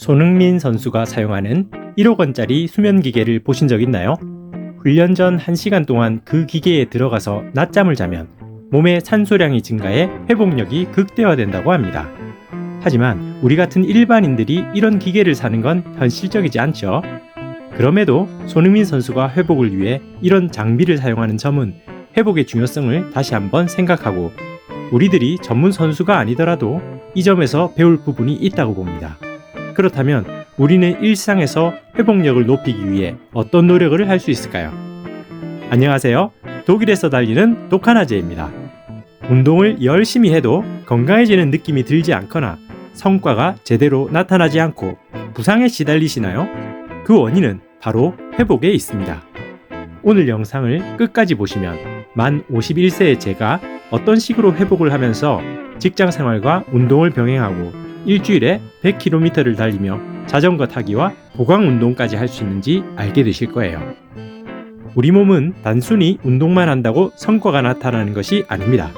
손흥민 선수가 사용하는 1억 원짜리 수면 기계를 보신 적 있나요? 훈련 전 1시간 동안 그 기계에 들어가서 낮잠을 자면 몸의 산소량이 증가해 회복력이 극대화된다고 합니다. 하지만 우리 같은 일반인들이 이런 기계를 사는 건 현실적이지 않죠. 그럼에도 손흥민 선수가 회복을 위해 이런 장비를 사용하는 점은 회복의 중요성을 다시 한번 생각하고 우리들이 전문 선수가 아니더라도 이 점에서 배울 부분이 있다고 봅니다. 그렇다면 우리는 일상에서 회복력을 높이기 위해 어떤 노력을 할 수 있을까요? 안녕하세요. 독일에서 달리는 독하나제입니다. 운동을 열심히 해도 건강해지는 느낌이 들지 않거나 성과가 제대로 나타나지 않고 부상에 시달리시나요? 그 원인은 바로 회복에 있습니다. 오늘 영상을 끝까지 보시면 만 51세의 제가 어떤 식으로 회복을 하면서 직장 생활과 운동을 병행하고 일주일에 100km를 달리며 자전거 타기와 보강 운동까지 할 수 있는지 알게 되실 거예요. 우리 몸은 단순히 운동만 한다고 성과가 나타나는 것이 아닙니다.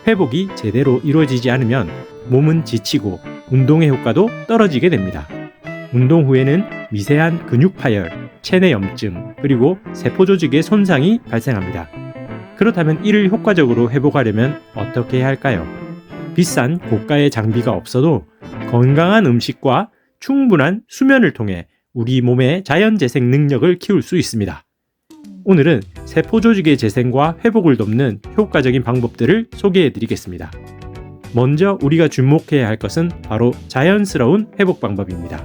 회복이 제대로 이루어지지 않으면 몸은 지치고 운동의 효과도 떨어지게 됩니다. 운동 후에는 미세한 근육 파열, 체내 염증, 그리고 세포 조직의 손상이 발생합니다. 그렇다면 이를 효과적으로 회복하려면 어떻게 해야 할까요? 비싼 고가의 장비가 없어도 건강한 음식과 충분한 수면을 통해 우리 몸의 자연재생 능력을 키울 수 있습니다. 오늘은 세포 조직의 재생과 회복을 돕는 효과적인 방법들을 소개해 드리겠습니다. 먼저 우리가 주목해야 할 것은 바로 자연스러운 회복 방법입니다.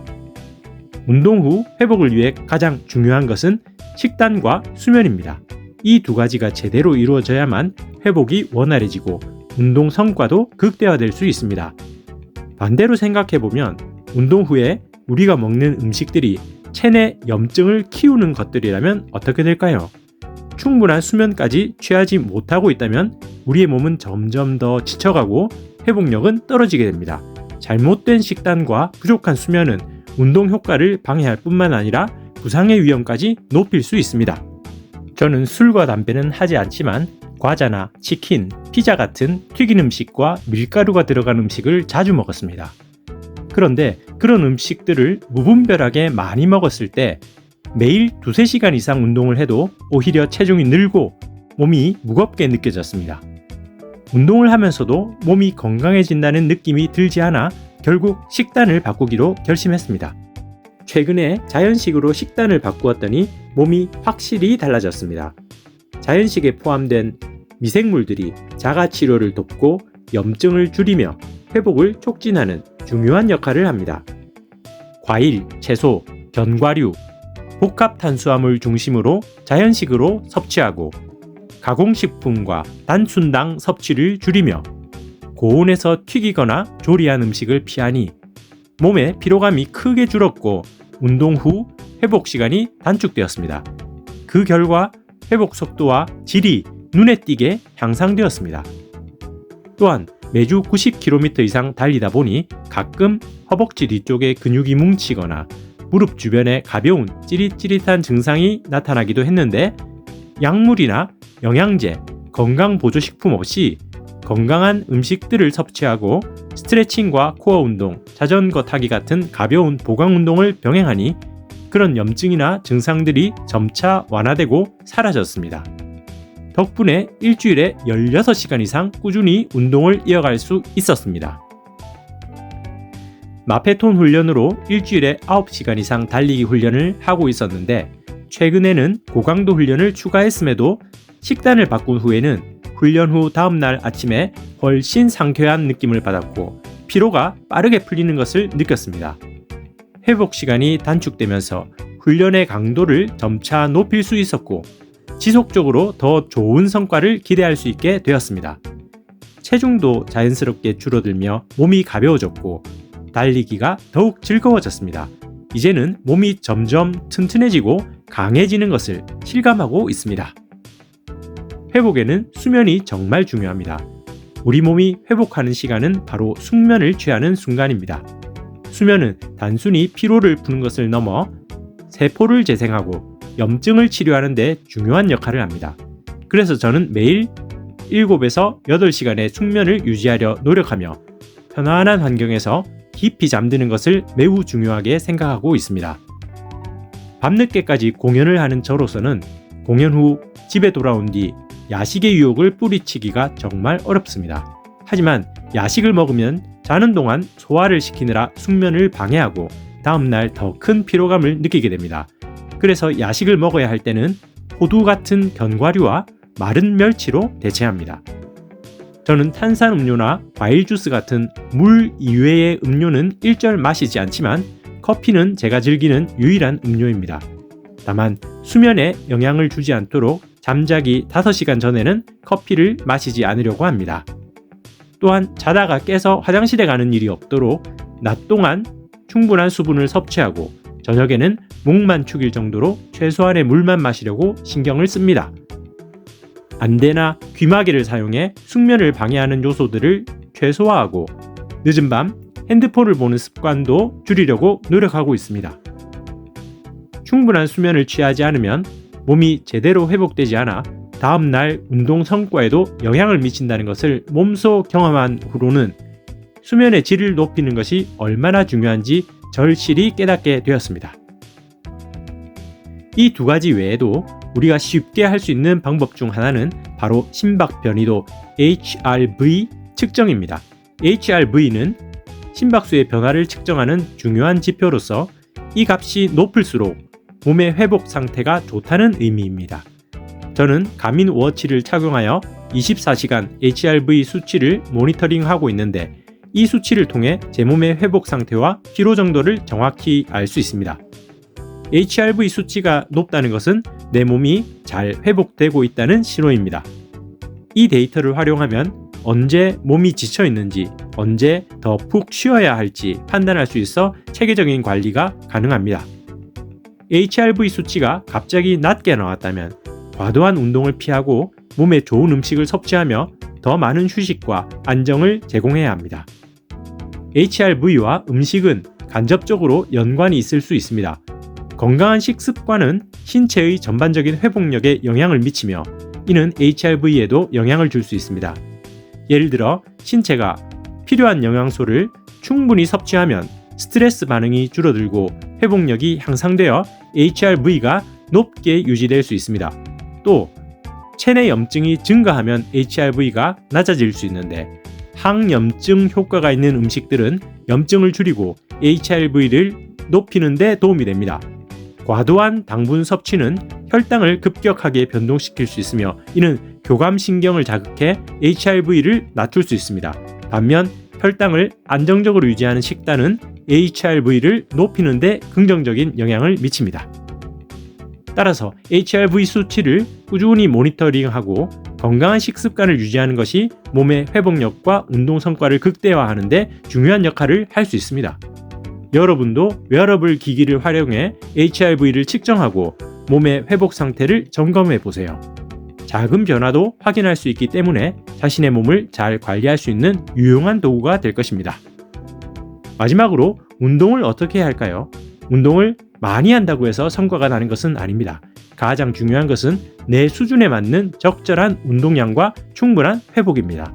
운동 후 회복을 위해 가장 중요한 것은 식단과 수면입니다. 이 두 가지가 제대로 이루어져야만 회복이 원활해지고 운동 성과도 극대화될 수 있습니다. 반대로 생각해보면 운동 후에 우리가 먹는 음식들이 체내 염증을 키우는 것들이라면 어떻게 될까요? 충분한 수면까지 취하지 못하고 있다면 우리의 몸은 점점 더 지쳐가고 회복력은 떨어지게 됩니다. 잘못된 식단과 부족한 수면은 운동 효과를 방해할 뿐만 아니라 부상의 위험까지 높일 수 있습니다. 저는 술과 담배는 하지 않지만 과자나 치킨, 피자 같은 튀긴 음식과 밀가루가 들어간 음식을 자주 먹었습니다. 그런데 그런 음식들을 무분별하게 많이 먹었을 때 매일 2-3시간 이상 운동을 해도 오히려 체중이 늘고 몸이 무겁게 느껴졌습니다. 운동을 하면서도 몸이 건강해진다는 느낌이 들지 않아 결국 식단을 바꾸기로 결심했습니다. 최근에 자연식으로 식단을 바꾸었더니 몸이 확실히 달라졌습니다. 자연식에 포함된 미생물들이 자가 치료를 돕고 염증을 줄이며 회복을 촉진하는 중요한 역할을 합니다. 과일, 채소, 견과류, 복합 탄수화물 중심으로 자연식으로 섭취하고 가공식품과 단순당 섭취를 줄이며 고온에서 튀기거나 조리한 음식을 피하니 몸의 피로감이 크게 줄었고 운동 후 회복 시간이 단축되었습니다. 그 결과 회복 속도와 질이 눈에 띄게 향상되었습니다. 또한 매주 90km 이상 달리다 보니 가끔 허벅지 뒤쪽에 근육이 뭉치거나 무릎 주변에 가벼운 찌릿찌릿한 증상이 나타나기도 했는데 약물이나 영양제, 건강보조식품 없이 건강한 음식들을 섭취하고 스트레칭과 코어 운동, 자전거 타기 같은 가벼운 보강 운동을 병행하니 그런 염증이나 증상들이 점차 완화되고 사라졌습니다. 덕분에 일주일에 16시간 이상 꾸준히 운동을 이어갈 수 있었습니다. 마페톤 훈련으로 일주일에 9시간 이상 달리기 훈련을 하고 있었는데 최근에는 고강도 훈련을 추가했음에도 식단을 바꾼 후에는 훈련 후 다음날 아침에 훨씬 상쾌한 느낌을 받았고 피로가 빠르게 풀리는 것을 느꼈습니다. 회복 시간이 단축되면서 훈련의 강도를 점차 높일 수 있었고 지속적으로 더 좋은 성과를 기대할 수 있게 되었습니다. 체중도 자연스럽게 줄어들며 몸이 가벼워졌고 달리기가 더욱 즐거워졌습니다. 이제는 몸이 점점 튼튼해지고 강해지는 것을 실감하고 있습니다. 회복에는 수면이 정말 중요합니다. 우리 몸이 회복하는 시간은 바로 숙면을 취하는 순간입니다. 수면은 단순히 피로를 푸는 것을 넘어 세포를 재생하고 염증을 치료하는 데 중요한 역할을 합니다. 그래서 저는 매일 7에서 8시간의 숙면을 유지하려 노력하며 편안한 환경에서 깊이 잠드는 것을 매우 중요하게 생각하고 있습니다. 밤늦게까지 공연을 하는 저로서는 공연 후 집에 돌아온 뒤 야식의 유혹을 뿌리치기가 정말 어렵습니다. 하지만 야식을 먹으면 자는 동안 소화를 시키느라 숙면을 방해하고 다음날 더 큰 피로감을 느끼게 됩니다. 그래서 야식을 먹어야 할 때는 호두 같은 견과류와 마른 멸치로 대체합니다. 저는 탄산음료나 과일 주스 같은 물 이외의 음료는 일절 마시지 않지만 커피는 제가 즐기는 유일한 음료입니다. 다만 수면에 영향을 주지 않도록 잠자기 5시간 전에는 커피를 마시지 않으려고 합니다. 또한 자다가 깨서 화장실에 가는 일이 없도록 낮 동안 충분한 수분을 섭취하고 저녁에는 목만 축일 정도로 최소한의 물만 마시려고 신경을 씁니다. 안대나 귀마개를 사용해 숙면을 방해하는 요소들을 최소화하고 늦은 밤 핸드폰을 보는 습관도 줄이려고 노력하고 있습니다. 충분한 수면을 취하지 않으면 몸이 제대로 회복되지 않아 다음날 운동 성과에도 영향을 미친다는 것을 몸소 경험한 후로는 수면의 질을 높이는 것이 얼마나 중요한지 절실히 깨닫게 되었습니다. 이 두 가지 외에도 우리가 쉽게 할 수 있는 방법 중 하나는 바로 심박 변이도 HRV 측정입니다. HRV는 심박수의 변화를 측정하는 중요한 지표로서 이 값이 높을수록 몸의 회복 상태가 좋다는 의미입니다. 저는 가민 워치를 착용하여 24시간 HRV 수치를 모니터링하고 있는데 이 수치를 통해 제 몸의 회복 상태와 피로 정도를 정확히 알 수 있습니다. HRV 수치가 높다는 것은 내 몸이 잘 회복되고 있다는 신호입니다. 이 데이터를 활용하면 언제 몸이 지쳐 있는지, 언제 더 푹 쉬어야 할지 판단할 수 있어 체계적인 관리가 가능합니다. HRV 수치가 갑자기 낮게 나왔다면 과도한 운동을 피하고 몸에 좋은 음식을 섭취하며 더 많은 휴식과 안정을 제공해야 합니다. HRV와 음식은 간접적으로 연관이 있을 수 있습니다. 건강한 식습관은 신체의 전반적인 회복력에 영향을 미치며 이는 HRV에도 영향을 줄 수 있습니다. 예를 들어 신체가 필요한 영양소를 충분히 섭취하면 스트레스 반응이 줄어들고 회복력이 향상되어 HRV가 높게 유지될 수 있습니다. 또 체내 염증이 증가하면 HRV가 낮아질 수 있는데 항염증 효과가 있는 음식들은 염증을 줄이고 HRV를 높이는 데 도움이 됩니다. 과도한 당분 섭취는 혈당을 급격하게 변동시킬 수 있으며 이는 교감신경을 자극해 HRV를 낮출 수 있습니다. 반면 혈당을 안정적으로 유지하는 식단은 HRV를 높이는 데 긍정적인 영향을 미칩니다. 따라서 HRV 수치를 꾸준히 모니터링하고 건강한 식습관을 유지하는 것이 몸의 회복력과 운동 성과를 극대화하는 데 중요한 역할을 할 수 있습니다. 여러분도 웨어러블 기기를 활용해 HRV를 측정하고 몸의 회복 상태를 점검해 보세요. 작은 변화도 확인할 수 있기 때문에 자신의 몸을 잘 관리할 수 있는 유용한 도구가 될 것입니다. 마지막으로 운동을 어떻게 해야 할까요? 운동을 많이 한다고 해서 성과가 나는 것은 아닙니다. 가장 중요한 것은 내 수준에 맞는 적절한 운동량과 충분한 회복입니다.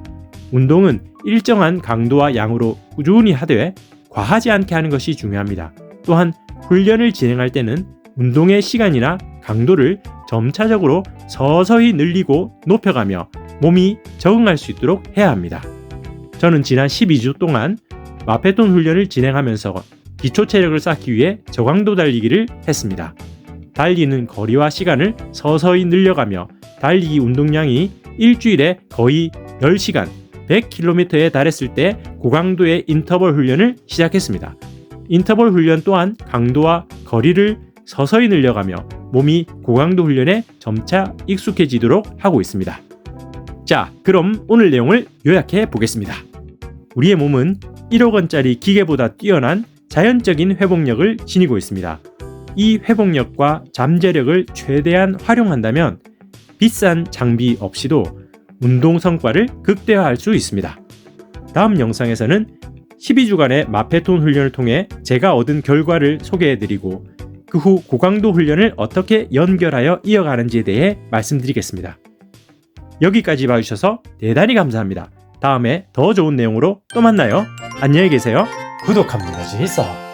운동은 일정한 강도와 양으로 꾸준히 하되 과하지 않게 하는 것이 중요합니다. 또한 훈련을 진행할 때는 운동의 시간이나 강도를 점차적으로 서서히 늘리고 높여가며 몸이 적응할 수 있도록 해야 합니다. 저는 지난 12주 동안 마페톤 훈련을 진행하면서 기초 체력을 쌓기 위해 저강도 달리기를 했습니다. 달리는 거리와 시간을 서서히 늘려가며 달리기 운동량이 일주일에 거의 10시간, 100km에 달했을 때 고강도의 인터벌 훈련을 시작했습니다. 인터벌 훈련 또한 강도와 거리를 서서히 늘려가며 몸이 고강도 훈련에 점차 익숙해지도록 하고 있습니다. 자, 그럼 오늘 내용을 요약해 보겠습니다. 우리의 몸은 1억 원짜리 기계보다 뛰어난 자연적인 회복력을 지니고 있습니다. 이 회복력과 잠재력을 최대한 활용한다면 비싼 장비 없이도 운동 성과를 극대화할 수 있습니다. 다음 영상에서는 12주간의 마페톤 훈련을 통해 제가 얻은 결과를 소개해드리고 그 후 고강도 훈련을 어떻게 연결하여 이어가는지에 대해 말씀드리겠습니다. 여기까지 봐주셔서 대단히 감사합니다. 다음에 더 좋은 내용으로 또 만나요. 안녕히 계세요. 구독하면 되지 있어.